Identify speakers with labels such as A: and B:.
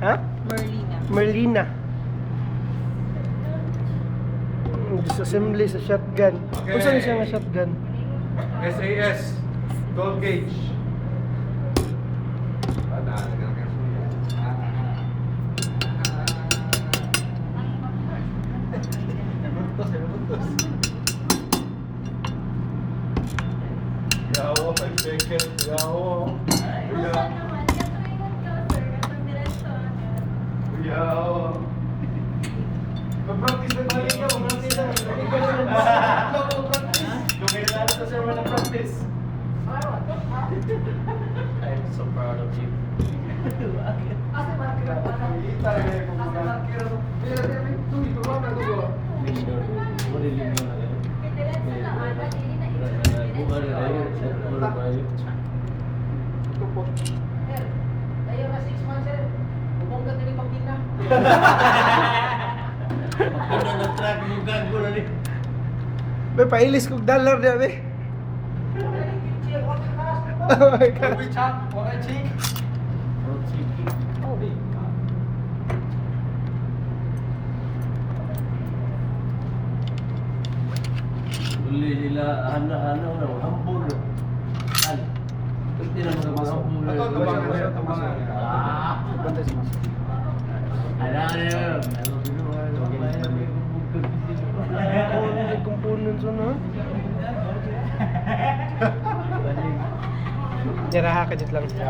A: Ha?
B: Merlina.
A: Merlina. Disassembly sa shotgun.
C: Okay.
A: Kung saan siya nga shotgun?
C: SAS 12 gauge. Yawo, second, yawo. Yawo. Mag-practice na tayo ka, mag-practice na. Kailangan sa sir mo na practice.
D: I'm so proud of you.
A: May pailis kong dollar niya, be. Oh my God.
D: Uli nila, ano, hambol. Ano? Hindi na mga hambol.
C: Ito, tumangan.
A: Bantay si Mas. Komponen sa no? Yara ka lang.